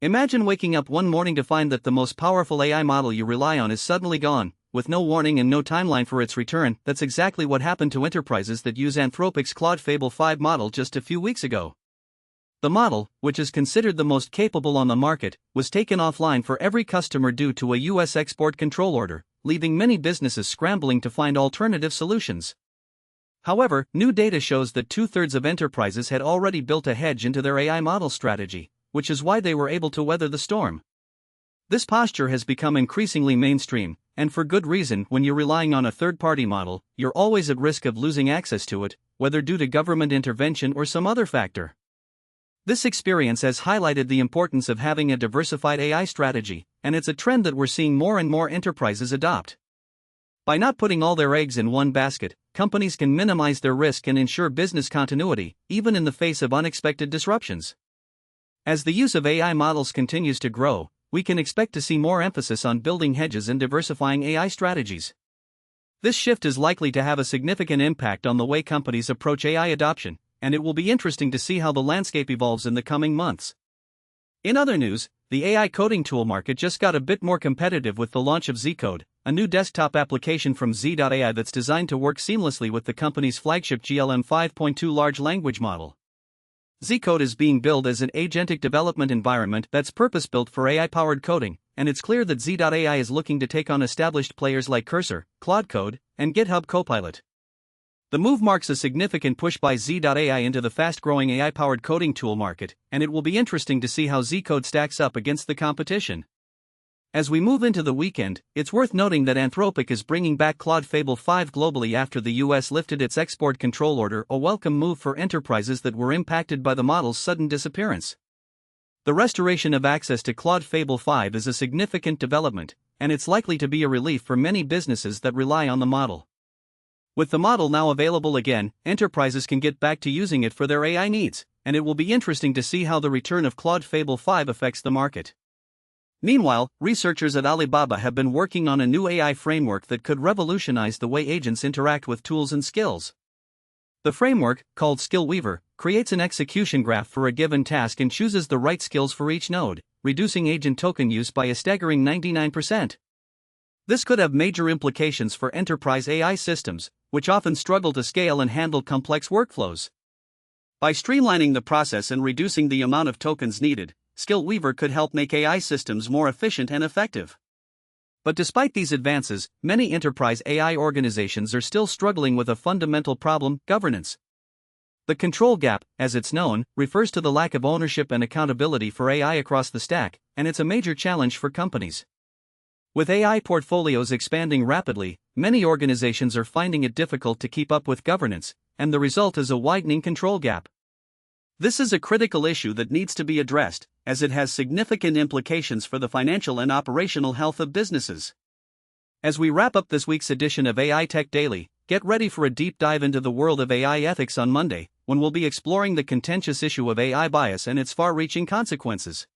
Imagine waking up one morning to find that the most powerful AI model you rely on is suddenly gone, with no warning and no timeline for its return. That's exactly what happened to enterprises that use Anthropic's Claude Fable 5 model just a few weeks ago. The model, which is considered the most capable on the market, was taken offline for every customer due to a U.S. export control order, leaving many businesses scrambling to find alternative solutions. However, new data shows that 2/3 of enterprises had already built a hedge into their AI model strategy, which is why they were able to weather the storm. This posture has become increasingly mainstream, and for good reason. When you're relying on a third-party model, you're always at risk of losing access to it, whether due to government intervention or some other factor. This experience has highlighted the importance of having a diversified AI strategy, and it's a trend that we're seeing more and more enterprises adopt. By not putting all their eggs in one basket, companies can minimize their risk and ensure business continuity, even in the face of unexpected disruptions. As the use of AI models continues to grow, we can expect to see more emphasis on building hedges and diversifying AI strategies. This shift is likely to have a significant impact on the way companies approach AI adoption, and it will be interesting to see how the landscape evolves in the coming months. In other news, the AI coding tool market just got a bit more competitive with the launch of Zcode, a new desktop application from Z.AI that's designed to work seamlessly with the company's flagship GLM 5.2 large language model. Zcode is being built as an agentic development environment that's purpose-built for AI-powered coding, and it's clear that Z.AI is looking to take on established players like Cursor, Claude Code, and GitHub Copilot. The move marks a significant push by Z.AI into the fast-growing AI-powered coding tool market, and it will be interesting to see how Zcode stacks up against the competition. As we move into the weekend, it's worth noting that Anthropic is bringing back Claude Fable 5 globally after the US lifted its export control order, a welcome move for enterprises that were impacted by the model's sudden disappearance. The restoration of access to Claude Fable 5 is a significant development, and it's likely to be a relief for many businesses that rely on the model. With the model now available again, enterprises can get back to using it for their AI needs, and it will be interesting to see how the return of Claude Fable 5 affects the market. Meanwhile, researchers at Alibaba have been working on a new AI framework that could revolutionize the way agents interact with tools and skills. The framework, called Skill Weaver, creates an execution graph for a given task and chooses the right skills for each node, reducing agent token use by a staggering 99%. This could have major implications for enterprise AI systems, which often struggle to scale and handle complex workflows. By streamlining the process and reducing the amount of tokens needed, Skill Weaver could help make AI systems more efficient and effective. But despite these advances, many enterprise AI organizations are still struggling with a fundamental problem: governance. The control gap, as it's known, refers to the lack of ownership and accountability for AI across the stack, and it's a major challenge for companies. With AI portfolios expanding rapidly, many organizations are finding it difficult to keep up with governance, and the result is a widening control gap. This is a critical issue that needs to be addressed, as it has significant implications for the financial and operational health of businesses. As we wrap up this week's edition of AI Tech Daily, get ready for a deep dive into the world of AI ethics on Monday, when we'll be exploring the contentious issue of AI bias and its far-reaching consequences.